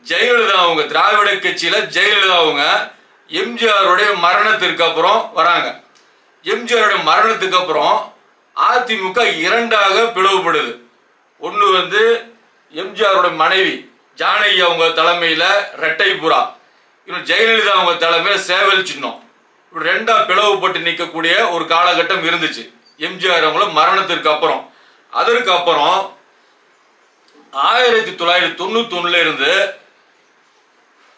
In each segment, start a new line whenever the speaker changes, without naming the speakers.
ஜெயலலிதா அவங்க திராவிட கட்சியில ஜெயலலிதா அவங்க எம்ஜிஆருடைய மரணத்திற்கு அப்புறம் வராங்க. எம்ஜிஆருடைய மரணத்துக்கு அப்புறம் அதிமுக இரண்டாக பிளவுபடுது. ஒன்று வந்து எம்ஜிஆருடைய மனைவி ஜானகி அவங்க தலைமையில் ரெட்டைபுறா, இன்னும் ஜெயலலிதா அவங்க தலைமையில் சேவல் சின்னம், இப்படி ரெண்டா பிளவுபட்டு நிற்கக்கூடிய ஒரு காலகட்டம் இருந்துச்சு எம்ஜிஆர் அவங்கள மரணத்திற்கு அப்புறம். அதற்கு அப்புறம் 1991 இருந்து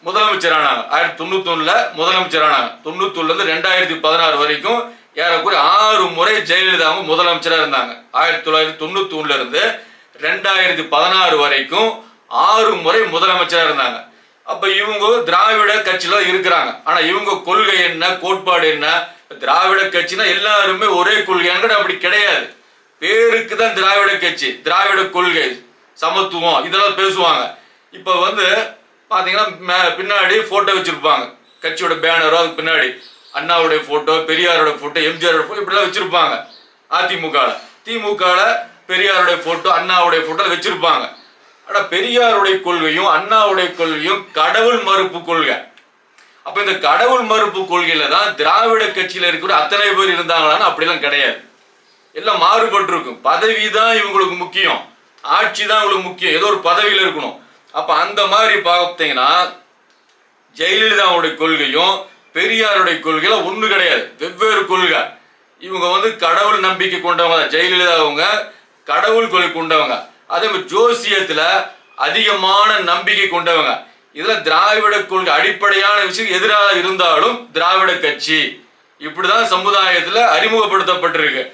முதலமைச்சரானாங்க. 1991 முதலமைச்சரானாங்க. 91 2016 வரைக்கும் ஏறக்குறைய 6 முறை ஜெயலலிதா அவங்க முதலமைச்சராக இருந்தாங்க. 1991 இருந்து 2016 வரைக்கும் 6 முறை முதலமைச்சராக இருந்தாங்க. அப்ப இவங்க திராவிட கட்சியில இருக்கிறாங்க. ஆனா இவங்க கொள்கை என்ன, கோட்பாடு என்ன? திராவிட கட்சினா எல்லாருமே ஒரே கொள்கையாங்க, அப்படி கிடையாது. பேருக்கு தான் திராவிட கட்சி, திராவிட கொள்கை, சமத்துவம் இதெல்லாம் பேசுவாங்க. இப்ப வந்து பாத்தீங்கன்னா பின்னாடி போட்டோ வச்சிருப்பாங்க, கட்சியோட பேனரோ, அதுக்கு பின்னாடி அண்ணாவுடைய போட்டோ, பெரியாரோட போட்டோ, எம்ஜிஆரோட போட்டோ இப்படிலாம் வச்சிருப்பாங்க. அதிமுக திமுக பெரியாருடைய போட்டோ, அண்ணாவுடைய போட்டோ வச்சிருப்பாங்க. ஆனா பெரியாருடைய கொள்கையும் அண்ணாவுடைய கொள்கையும் கடவுள் மறுப்பு கொள்கை. அப்ப இந்த கடவுள் மறுப்பு கொள்கையில தான் திராவிட கட்சியில இருக்கிற அத்தனை பேர் இருந்தாங்களான்னு அப்படிலாம் கிடையாது. எல்லாம் மாறுபட்டு இருக்கும். பதவி தான் இவங்களுக்கு முக்கியம், ஆட்சி தான் இவங்களுக்கு முக்கியம், ஏதோ ஒரு பதவியில் இருக்கணும். அப்ப அந்த மாதிரி பார்த்தீங்கன்னா ஜெயலலிதாவுடைய கொள்கையும் பெரியாருடைய கொள்கையில ஒண்ணு கிடையாது, வெவ்வேறு கொள்கை. இவங்க வந்து கடவுள் நம்பிக்கை கொண்டவங்க, ஜெயலலிதா அவங்க கடவுள் கொள்கை கொண்டவங்க. அதே மாதிரி ஜோசியத்துல அதிகமான நம்பிக்கை கொண்டவங்க. இதுல திராவிட கொள்கை அடிப்படையான விஷயம் எதிராக இருந்தாலும் திராவிட கட்சி இப்படிதான் சமுதாயத்துல அறிமுகப்படுத்தப்பட்டிருக்கு.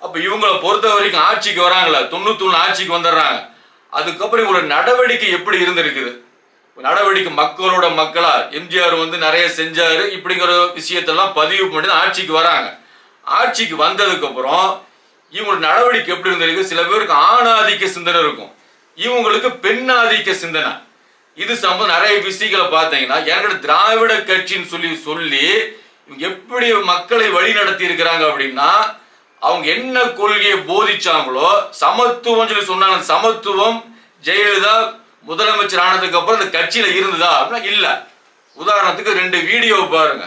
அப்ப இவங்களை பொறுத்த வரைக்கும் ஆட்சிக்கு வராங்களா, 91 ஆட்சிக்கு வந்துடுறாங்க. அதுக்கப்புறம் இவங்களோட நடவடிக்கை எப்படி இருந்திருக்குது? நடவடிக்கை மக்களோட மக்களா, எம்ஜிஆர் வந்து நிறைய செஞ்சாரு இப்படிங்கிற விஷயத்தெல்லாம் பதிவு பண்ணி ஆட்சிக்கு வராங்க. ஆட்சிக்கு வந்ததுக்கு அப்புறம் இவங்களோட நடவடிக்கை எப்படி இருந்திருக்கு? சில பேருக்கு ஆணாதிக்க சிந்தனை இருக்கும், இவங்களுக்கு பெண்ணாதிக்க சிந்தனை. இது சம்பந்தம் நிறைய விஷயங்களை பார்த்தீங்கன்னா என்கிட்ட திராவிட கட்சின்னு சொல்லி இவங்க எப்படி மக்களை வழி நடத்தி இருக்கிறாங்க அப்படின்னா, அவங்க என்ன கொள்கையை போதிச்சாங்களோ சமத்துவம் சொல்லி சொன்னாங்க. சமத்துவம் ஜெயலலிதா முதலமைச்சர் ஆனதுக்கு அப்புறம் இந்த கட்சியில இருந்ததா அப்படின்னா இல்ல. உதாரணத்துக்கு 2 வீடியோ பாருங்க.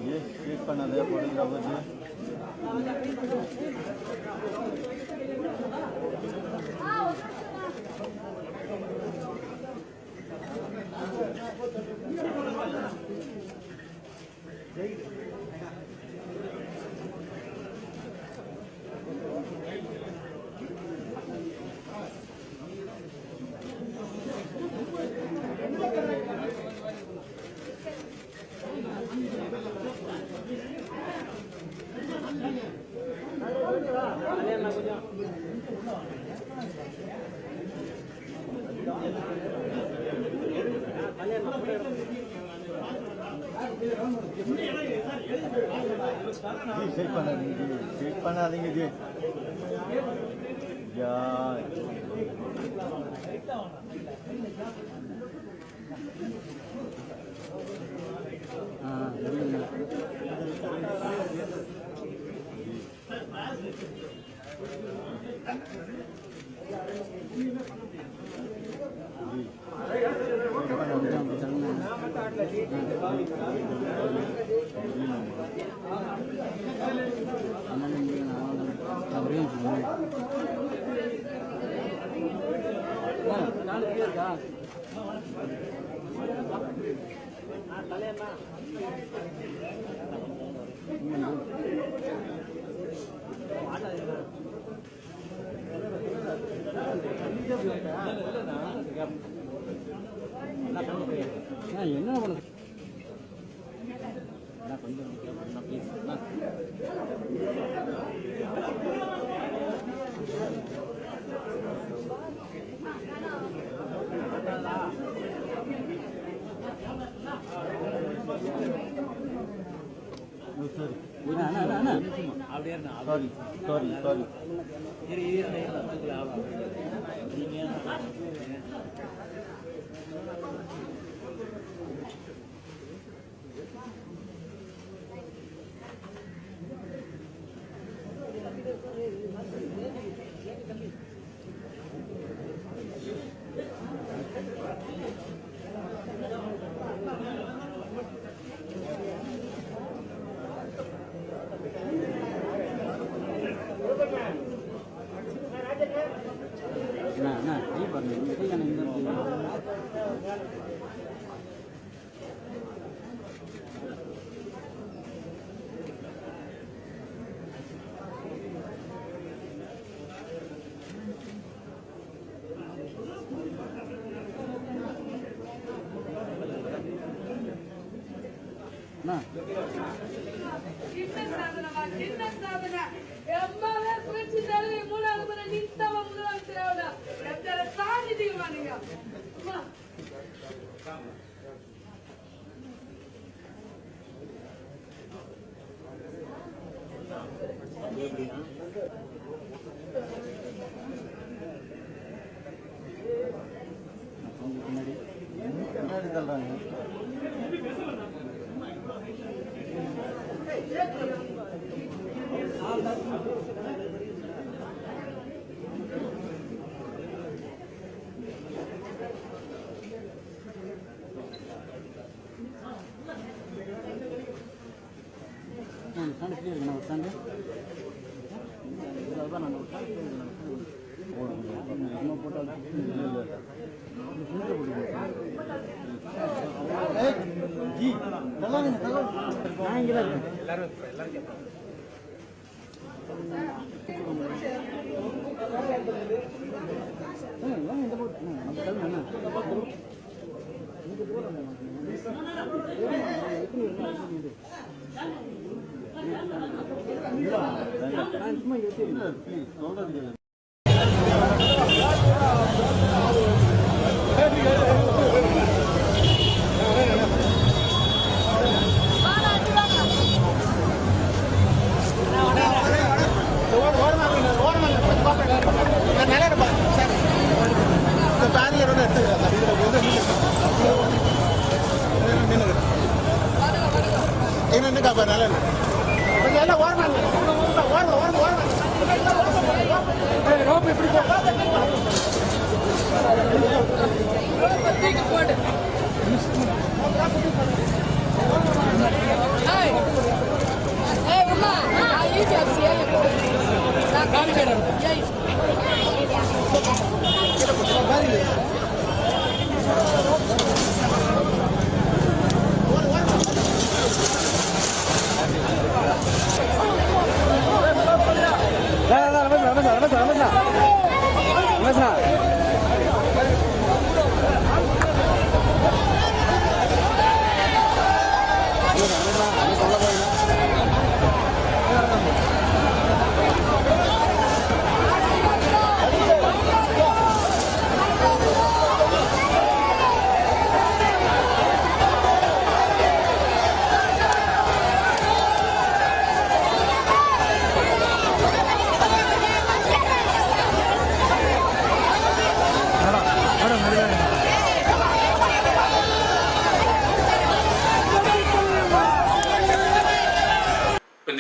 ये शेक बना दे पड़ेगा मुझे। शेक बना देंगे जी यार। என்ன பண்ண கொஞ்சம் சாரி சாரி சாரி என்ன கை பாருங்க இந்த கை தானே இந்த பின்னாடி தள்ளுறாங்க ஸ்டாண்டு ஃப்ரீ இருக்குண்ணா ஒரு ஸ்டாண்டு இதான் நான் ஒரு ஸ்டாண்டு போட்டால் ஜி நல்லா நான் இங்கே தான் இருக்கேன் எல்லாரும் இந்த போட்டு நம்ம கிளம்பு சும்மா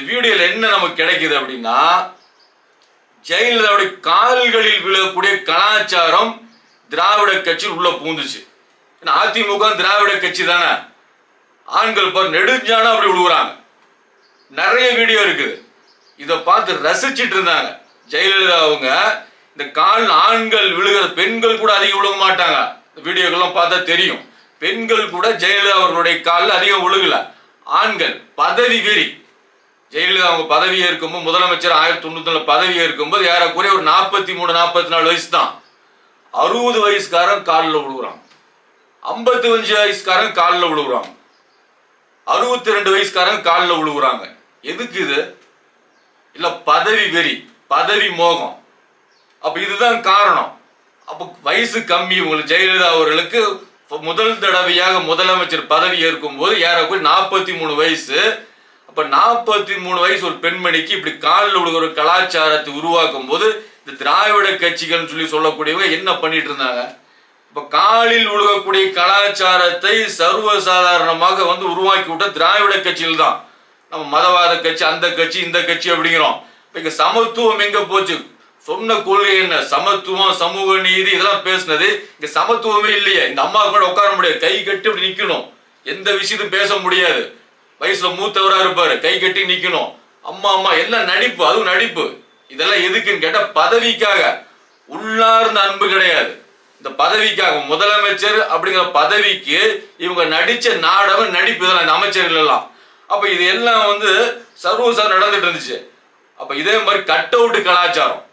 வீடியோல என்ன நமக்கு கிடைக்குது அப்படின்னா, ஜெயலலிதாவுடைய கால்களில் விழக்கூடிய கலாச்சாரம் திராவிட கட்சியில் உள்ள பூந்துச்சு. அதிமுக திராவிட கட்சி தானே, ஆண்கள் பார் நெடுஞ்சானா அப்படி விழுகுறாங்க. நிறைய வீடியோ இருக்குது, இதை பார்த்து ரசிச்சிட்டு இருந்தாங்க. ஜெயலலிதா அவங்க இந்த கால் ஆண்கள் விழுகிற, பெண்கள் கூட அதிகம் விழுக மாட்டாங்க. வீடியோக்கெல்லாம் பார்த்தா தெரியும், பெண்கள் கூட ஜெயலலிதா அவர்களுடைய காலில் அதிகம் விழுகல. ஆண்கள் பதவி வெறி. ஜெயலலிதா அவங்க பதவி ஏற்கும்போது, முதலமைச்சர் 1990 பதவி ஏற்கும்போது ஏறக்குறைய ஒரு 43-44 வயசு தான். 60 வயசுக்காரன் காலில் விழுகுறான், 55 வயசுக்காரன் காலில் விழுகுறாங்க, 62 வயசுக்காரன் காலில் விழுகுறாங்க. எதுக்கு இது? இல்ல பதவி வெறி, பதவி மோகம். அப்ப இதுதான் காரணம். அப்ப வயசு கம்மி உங்களுக்கு ஜெயலலிதா அவர்களுக்கு முதல் தடவையாக முதலமைச்சர் பதவி ஏற்கும் போது ஏறக்குறைய 43 வயசு. அப்ப அப்ப 43 வயசு ஒரு பெண்மணிக்கு இப்படி காலில் விழுகிற ஒரு கலாச்சாரத்தை உருவாக்கும் போது இந்த திராவிட கட்சிகள் சொல்லக்கூடியவங்க என்ன பண்ணிட்டு இருந்தாங்க? இப்ப காலில் விழுகக்கூடிய கலாச்சாரத்தை சர்வசாதாரணமாக உருவாக்கி விட்ட திராவிட கட்சிகள் தான். நம்ம மதவாத கட்சி, அந்த கட்சி, இந்த கட்சி அப்படிங்கிறோம். இங்க சமத்துவம் எங்க போச்சு? சொன்ன கொள்கை என்ன? சமத்துவம், சமூக நீதி, இதெல்லாம் பேசினது. இங்க சமத்துவமே இல்லையே. இந்த அம்மா கூட உட்கார முடியாது, கை கட்டி அப்படி நிக்கணும், எந்த விஷயத்தையும் பேச முடியாது. வயசுல மூத்தவரா இருப்பாரு, கை கட்டி நிக்கணும். அம்மா அம்மா எல்லாம் நடிப்பு, அதுவும் நடிப்பு. இதெல்லாம் எதுக்குன்னு கேட்டா பதவிக்காக. உள்ளார்ந்த அன்பு கிடையாது. இந்த பதவிக்காக, முதலமைச்சர் அப்படிங்கிற பதவிக்கு இவங்க நடிச்ச நாடகம், நடிப்பு, இதெல்லாம் இந்த அமைச்சர்கள் எல்லாம். அப்ப இது எல்லாம் சர்வசாதாரணம் நடந்துட்டு இருந்துச்சு. அப்ப இதே மாதிரி கட் அவுட் கலாச்சாரம்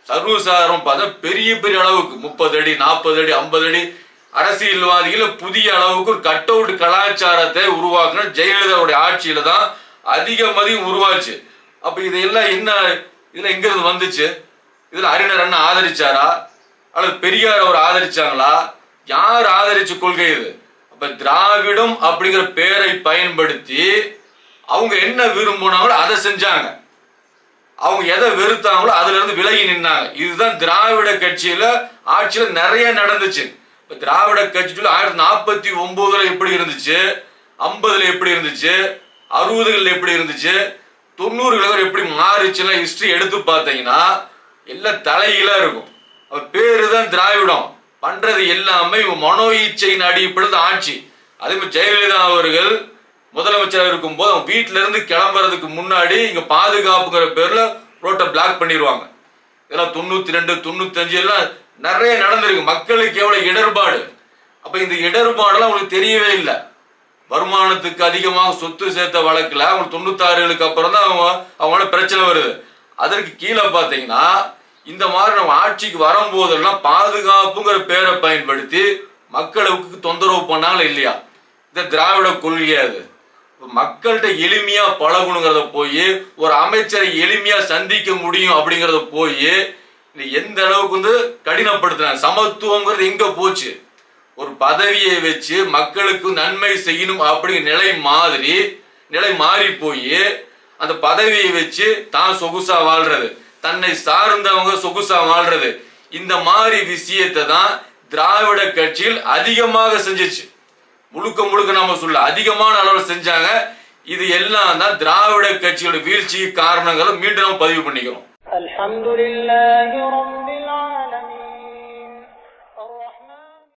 சர்வசாதாரணம் பார்த்தா பெரிய பெரிய அளவுக்கு 30 அடி 40 அடி 50 அடி அரசியல்வாதிகள புதிய அளவுக்கு ஒரு கட் அவுட் கலாச்சாரத்தை உருவாக்குன ஜெயலலிதாவுடைய ஆட்சியில தான் அதிகம் உருவாச்சு. அப்ப இதெல்லாம் என்ன, இதுல எங்க இருந்து வந்துச்சு? இதுல அறிஞர் அண்ணா ஆதரிச்சாரா அல்லது பெரியார் அவர் ஆதரிச்சாங்களா? யார் ஆதரிச்ச கொள்கை இது? அப்ப திராவிடம் அப்படிங்கிற பெயரை பயன்படுத்தி அவங்க என்ன விரும்பினாங்களோ அதை செஞ்சாங்க. அவங்க எதை வெறுத்தாங்களோ அதுல இருந்து விலகி நின்னாங்க. இதுதான் திராவிட கட்சியில ஆட்சியில நிறைய நடந்துச்சு. இப்ப திராவிட கட்சி 1949 எப்படி இருந்துச்சு, 50 எப்படி இருந்துச்சு, 60 எப்படி இருந்துச்சு, 90 எப்படி மாறிச்சுன்னா ஹிஸ்டரி எடுத்து பார்த்தீங்கன்னா எல்லாம் தலையில இருக்கும். பேரு தான் திராவிடம், பண்றது எல்லாமே மனோ இச்சையின் அடிப்படையில் ஆட்சி. அதே மாதிரி ஜெயலலிதா அவர்கள் முதலமைச்சராக இருக்கும் போது அவங்க வீட்டில இருந்து கிளம்புறதுக்கு முன்னாடி இங்க பாதுகாப்புங்கிற பேர்ல ரோட்டை பிளாக் பண்ணிடுவாங்க. இதெல்லாம் 92 95 எல்லாம் நிறைய நடந்திருக்கு. மக்களுக்கு எவ்வளவு இடர்பாடு. அப்ப இந்த இடர்பாடெல்லாம் அவங்களுக்கு தெரியவே இல்லை. வருமானத்துக்கு அதிகமாக சொத்து சேர்த்த வழக்குல அவங்க 96களுக்கு அப்புறம் தான் அவங்களோட பிரச்சனை வருது. அதற்கு கீழே பாத்தீங்கன்னா இந்த மாதிரி நம்ம ஆட்சிக்கு வரும்போதெல்லாம் பாதுகாப்புங்கிற பேரை பயன்படுத்தி மக்களுக்கு தொந்தரவு பண்ணாங்களா இல்லையா? இந்த திராவிட கொள்கையா? அது மக்கள்கிட்ட எளிமையா பழகணுங்கிறத போய் ஒரு அமைச்சரை எளிமையா சந்திக்க முடியும் அப்படிங்கறத போய் எந்த அளவுக்கு கடினப்படுத்தினாங்க. சமத்துவங்கிறது எங்க போச்சு? ஒரு பதவியை வச்சு மக்களுக்கு நன்மை செய்யணும் அப்படிங்கிற நிலை மாறி போய் அந்த பதவியை வச்சு தான் சொகுசா வாழ்றது, தன்னை சார்ந்தவங்க சொகுசா வாழ்றது, இந்த மாதிரி விஷயத்தை தான் திராவிட கட்சியில் அதிகமாக செஞ்சிச்சு. முழுக்க நாம சொல்ல அதிகமான அளவில் செஞ்சாங்க. இது எல்லாம் தான் திராவிட கட்சியோட வீழ்ச்சிக்கு காரணங்களை மீண்டும் நம்ம பதிவு பண்ணிக்கிறோம். அல்ஹம்துலில்லாஹி ரப்பில் ஆலமீன்.